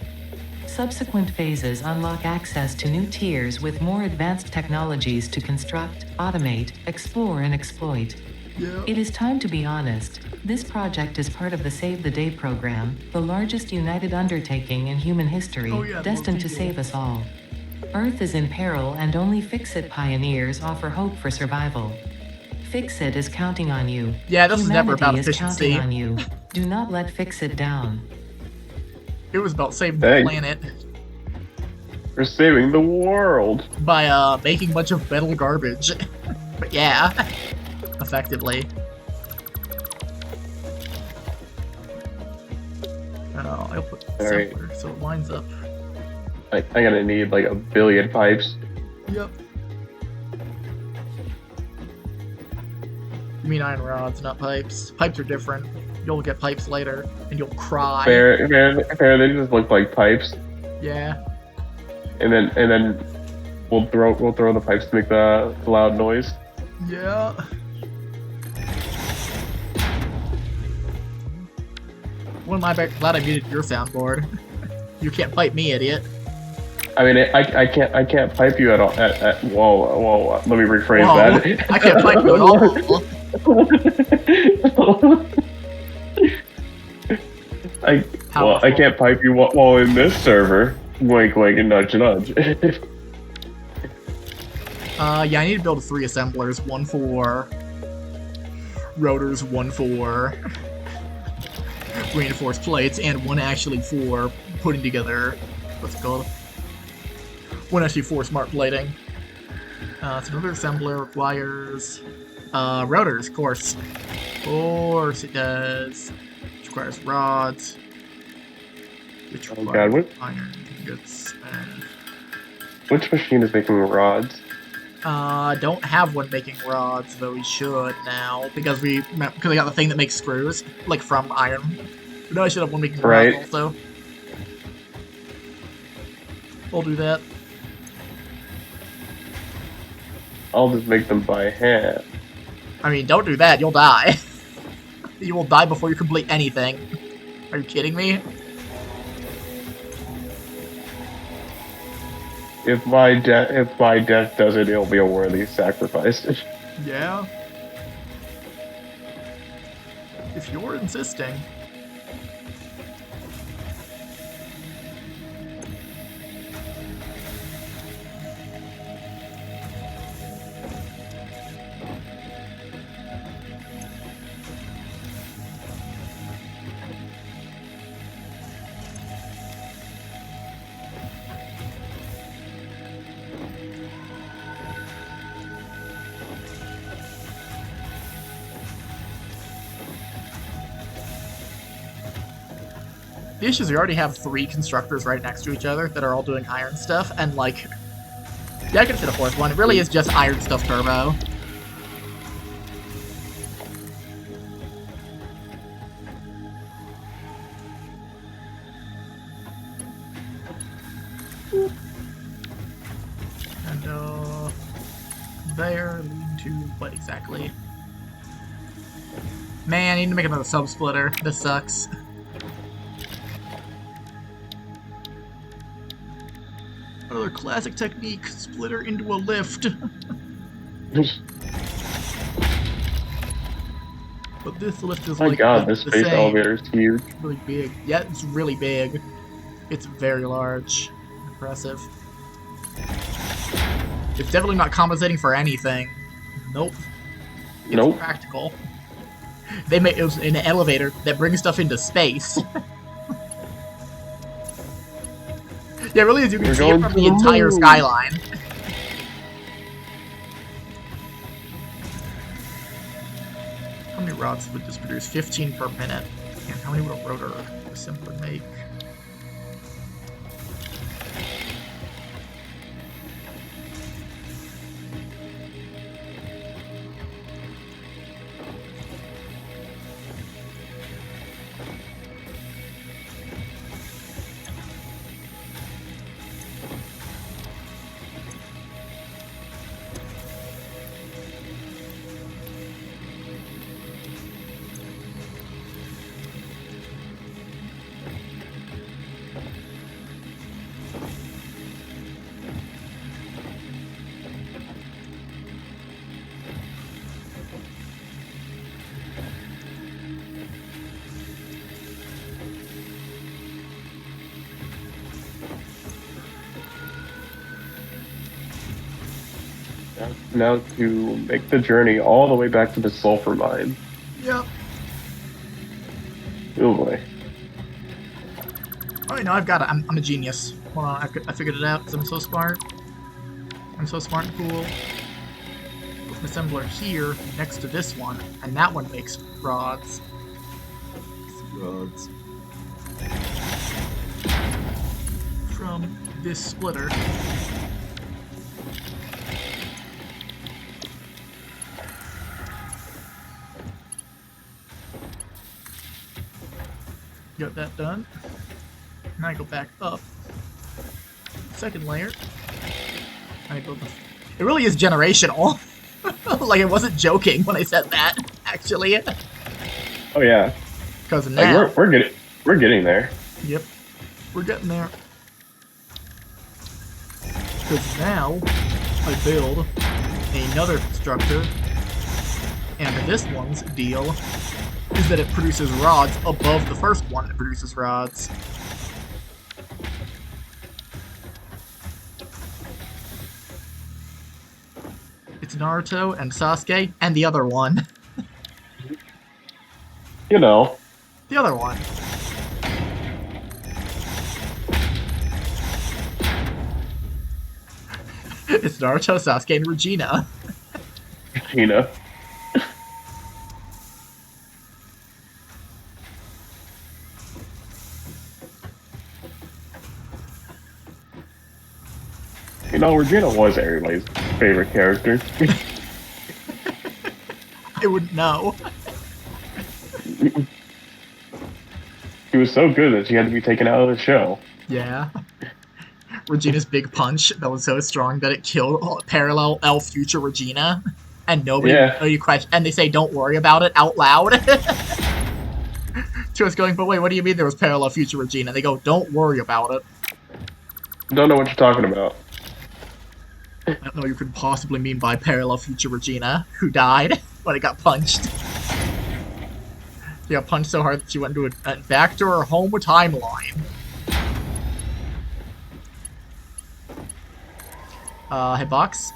Speaker 3: Subsequent phases unlock access to new tiers with more advanced technologies to construct, automate, explore, and exploit.
Speaker 1: Yeah.
Speaker 3: It is time to be honest. This project is part of the Save the Day program, the largest united undertaking in human history, destined to save us all. Earth is in peril and only Fix-It pioneers offer hope for survival. Fix-It is counting on you.
Speaker 1: Yeah, this is never about
Speaker 3: Humanity is
Speaker 1: efficiency.
Speaker 3: counting on you. Do not let Fix-It down.
Speaker 1: It was about saving the planet.
Speaker 2: We're saving the world.
Speaker 1: By making a bunch of metal garbage. But yeah, effectively. Oh, I'll put simpler so it lines up.
Speaker 2: I'm gonna need like 1 billion pipes.
Speaker 1: Yep. You mean iron rods, not pipes. Pipes are different. You'll get pipes later, and you'll cry.
Speaker 2: Fair, they just look like pipes.
Speaker 1: Yeah.
Speaker 2: And then we'll throw the pipes to make the loud noise.
Speaker 1: Yeah. Well, glad I muted your soundboard. You can't pipe me, idiot.
Speaker 2: I mean, I can't pipe you at all. Whoa, let me rephrase that.
Speaker 1: I can't pipe you at all.
Speaker 2: I can't pipe you while in this server. Wink, wink, and nudge, nudge.
Speaker 1: Yeah, I need to build 3 assemblers. 1 for rotors, 1 for reinforced plates, and 1 actually for putting together, what's it called? 1 actually for smart plating. So another assembler requires rotors, of course. Of course it does. Which requires rods. Which requires iron ingots. And
Speaker 2: which machine is making rods?
Speaker 1: Don't have one making rods, though we should now, because I got the thing that makes screws, like from iron. But no, I should have one making rods also. We'll do that.
Speaker 2: I'll just make them by hand.
Speaker 1: I mean, don't do that, you'll die. You will die before you complete anything. Are you kidding me?
Speaker 2: If my death does it, it'll be a worthy sacrifice.
Speaker 1: Yeah. If you're insisting. The issue is we already have 3 constructors right next to each other that are all doing iron stuff, and like, yeah, I can fit a 4th one. It really is just iron stuff turbo. And there, lean to what exactly? Man, I need to make another sub splitter. This sucks. Another classic technique, splitter into a lift. But this lift is
Speaker 2: My
Speaker 1: like
Speaker 2: God,
Speaker 1: the
Speaker 2: this space
Speaker 1: same.
Speaker 2: elevator is huge.
Speaker 1: Really big. Yeah, it's really big. It's very large. Impressive. It's definitely not compensating for anything. Nope. It's
Speaker 2: Nope.
Speaker 1: practical. They made it was an elevator that brings stuff into space. Yeah, it really is. You can
Speaker 2: We're
Speaker 1: see it
Speaker 2: going
Speaker 1: from
Speaker 2: to
Speaker 1: the
Speaker 2: the
Speaker 1: entire
Speaker 2: moon.
Speaker 1: skyline. How many rods would this produce? 15 per minute. And how many would a rotor assembler make?
Speaker 2: Now to make the journey all the way back to the sulfur mine.
Speaker 1: Yep.
Speaker 2: Oh boy.
Speaker 1: Oh, no, I've got it. I'm a genius. Hold on, I figured it out because I'm so smart. I'm so smart and cool. Put an assembler here next to this one, and that one makes rods. Rods. From this splitter. Got that done. Now I go back up. Second layer. I build the... It really is generational. Like, I wasn't joking when I said that, actually.
Speaker 2: Oh yeah.
Speaker 1: Because now...
Speaker 2: Like we're getting there.
Speaker 1: Yep. We're getting there. Because now, I build another constructor, and this one's deal is that it produces rods above the first one that produces rods. It's Naruto and Sasuke and the other one.
Speaker 2: You know.
Speaker 1: The other one. It's Naruto, Sasuke, and Regina.
Speaker 2: You know. You know, Regina was everybody's favorite character.
Speaker 1: I wouldn't know.
Speaker 2: She was so good that she had to be taken out of the show.
Speaker 1: Yeah. Regina's big punch that was so strong that it killed parallel L future Regina. And nobody question, and they say don't worry about it out loud. To us going, but wait, what do you mean there was parallel future Regina? They go, don't worry about it.
Speaker 2: Don't know what you're talking about.
Speaker 1: I don't know what you could possibly mean by parallel future Regina, who died when it got punched. She got punched so hard that she went into back to her home timeline. Hey, Box.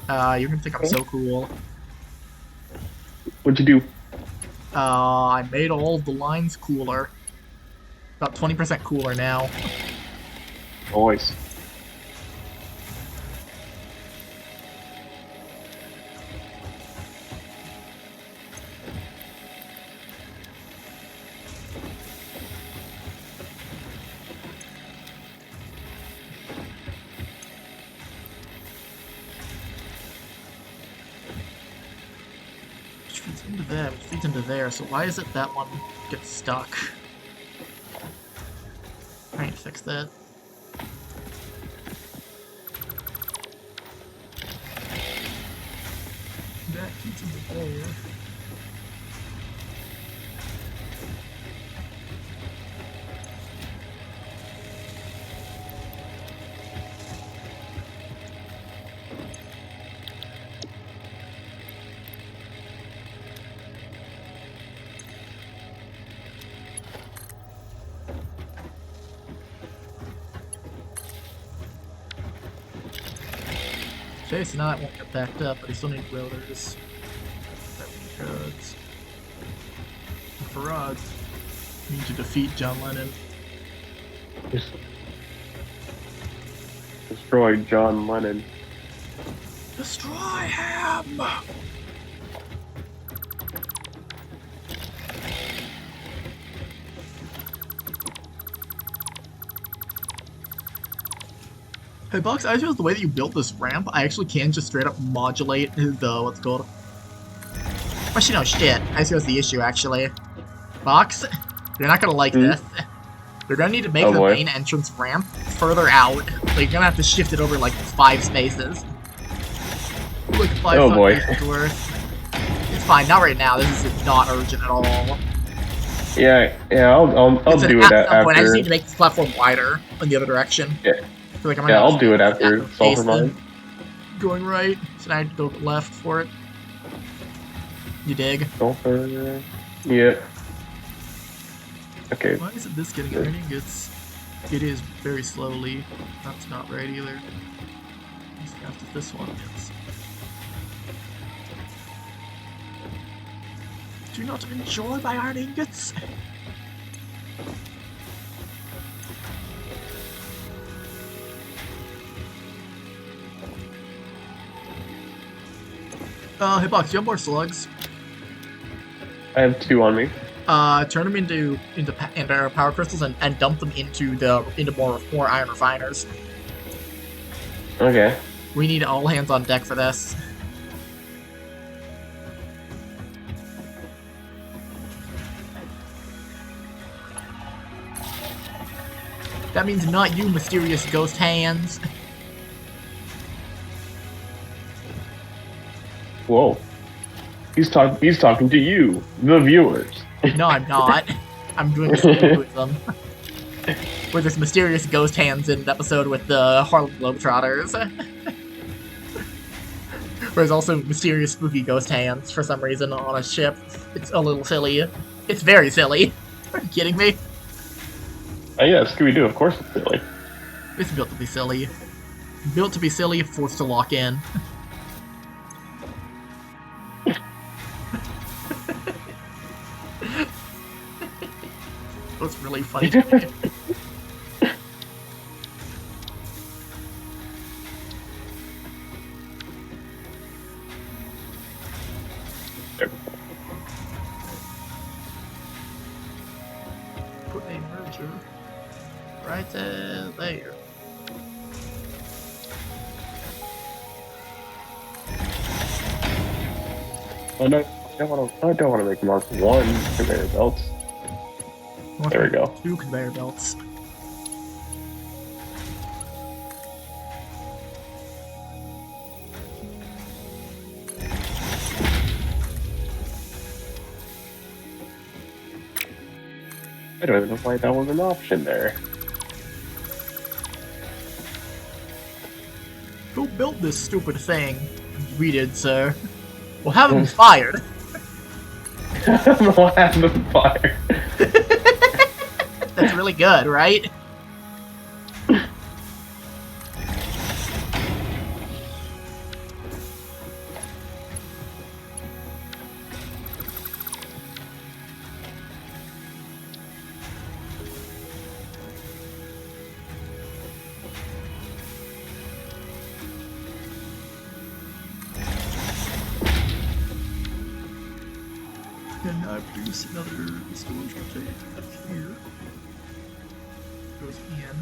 Speaker 1: You're gonna think I'm so cool.
Speaker 2: What'd you do?
Speaker 1: I made all of the lines cooler. About 20% cooler now.
Speaker 2: Voice.
Speaker 1: that, which feeds into there, so why is it that one gets stuck? I need to fix that. That feeds into there. Okay, so now that won't get backed up, but we still need rotors. That we need roads. And for rods, we need to defeat John Lennon.
Speaker 2: Destroy John Lennon.
Speaker 1: Destroy him! Hey Box, I just the way that you built this ramp, I actually can just straight up modulate the what's it called. Actually no shit. I see what's the issue actually. Box, you're not gonna like this. You're gonna need to make the main entrance ramp further out. Like you're gonna have to shift it over like 5 spaces. Like 5 spaces worth. It's fine, not right now. This is not urgent at all.
Speaker 2: Yeah, I'll do it
Speaker 1: at some point. I just
Speaker 2: after.
Speaker 1: need to make this platform wider in the other direction.
Speaker 2: Yeah.
Speaker 1: Like I'm
Speaker 2: I'll do it after Sulfur Mine.
Speaker 1: Going right, so now I have to go left for it. You dig?
Speaker 2: Sulfur. Yeah. Okay.
Speaker 1: Why isn't this getting raining? It is very slowly. That's not right either. As fast as this one is. Do not enjoy my iron ingots. Hitbox, do you have more slugs?
Speaker 2: I have 2 on me.
Speaker 1: Turn them into power crystals and dump them into more iron refiners.
Speaker 2: Okay.
Speaker 1: We need all hands on deck for this. That means not you, mysterious ghost hands.
Speaker 2: Whoa. He's talking to you, the viewers.
Speaker 1: No, I'm not. I'm doing this with them. With this mysterious ghost hands in an episode with the Harlem Globetrotters. There's also mysterious spooky ghost hands for some reason on a ship. It's a little silly. It's very silly. Are you kidding me?
Speaker 2: Yeah, Scooby-Doo, of course it's silly.
Speaker 1: It's built to be silly. Built to be silly, forced to lock in. That's really funny to me. Put a merger right there.
Speaker 2: Oh no, I don't want to make Mark 1 conveyor belts. There we go.
Speaker 1: 2 conveyor belts.
Speaker 2: I don't even know why that was an option there.
Speaker 1: Who built this stupid thing? We did, sir. We'll have him fired.
Speaker 2: We'll have them fired.
Speaker 1: That's really good, right? And now I produce another storage container here. Goes in.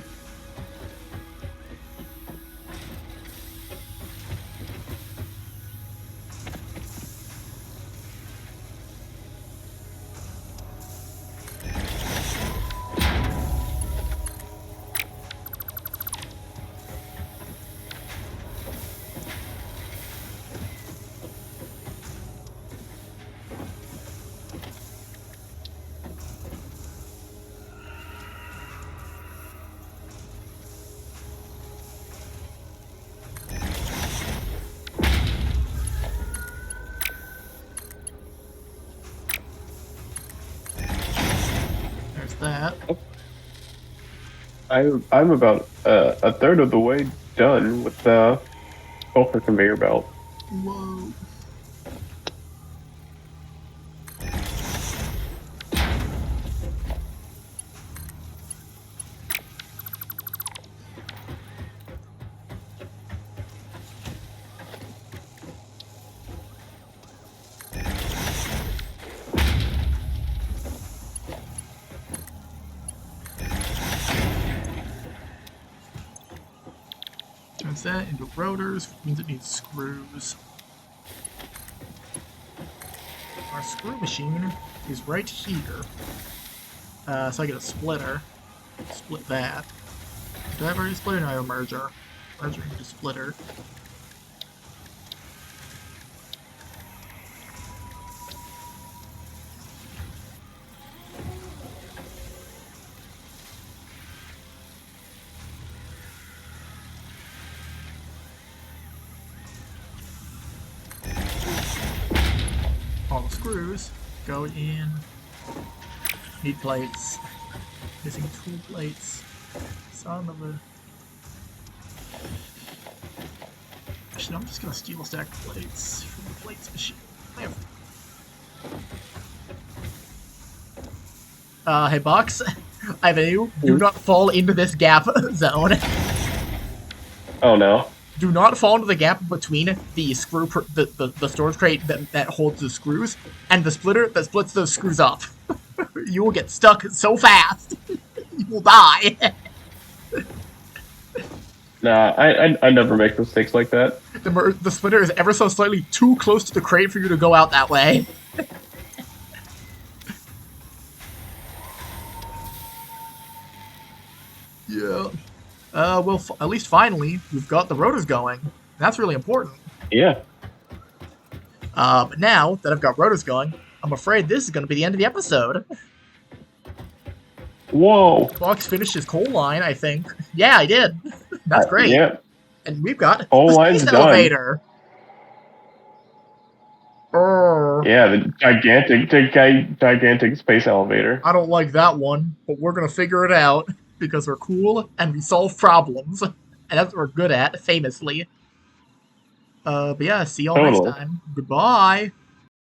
Speaker 2: I'm about a third of the way done with the sulfur conveyor belt.
Speaker 1: Whoa. Turns that into rotors, which means it needs screws. Our screw machine is right here. So I get a splitter. Split that. Do I have already splitter? No, I have a merger. Merger into splitter. All the screws go in. Need plates. Missing 2 plates. Son of a... Actually, I'm just gonna steal a stack of plates from the plates machine. I have... hey Box, I have a new. Do not fall into this gap zone.
Speaker 2: Oh no.
Speaker 1: Do not fall into the gap between the the storage crate that holds the screws and the splitter that splits those screws up. You will get stuck so fast. You will die.
Speaker 2: Nah, I never make mistakes like that.
Speaker 1: The splitter is ever so slightly too close to the crate for you to go out that way. Yeah. Well, at least finally, we've got the rotors going. That's really important.
Speaker 2: Yeah.
Speaker 1: But now that I've got rotors going, I'm afraid this is going to be the end of the episode.
Speaker 2: Whoa.
Speaker 1: Fox finished his coal line, I think. Yeah, I did. That's great.
Speaker 2: Yeah.
Speaker 1: And we've got
Speaker 2: Coal
Speaker 1: the
Speaker 2: line's
Speaker 1: space
Speaker 2: done.
Speaker 1: elevator.
Speaker 2: Yeah, the gigantic space elevator.
Speaker 1: I don't like that one, but we're going to figure it out because we're cool and we solve problems. And that's what we're good at, famously. But yeah, see y'all next time. Goodbye.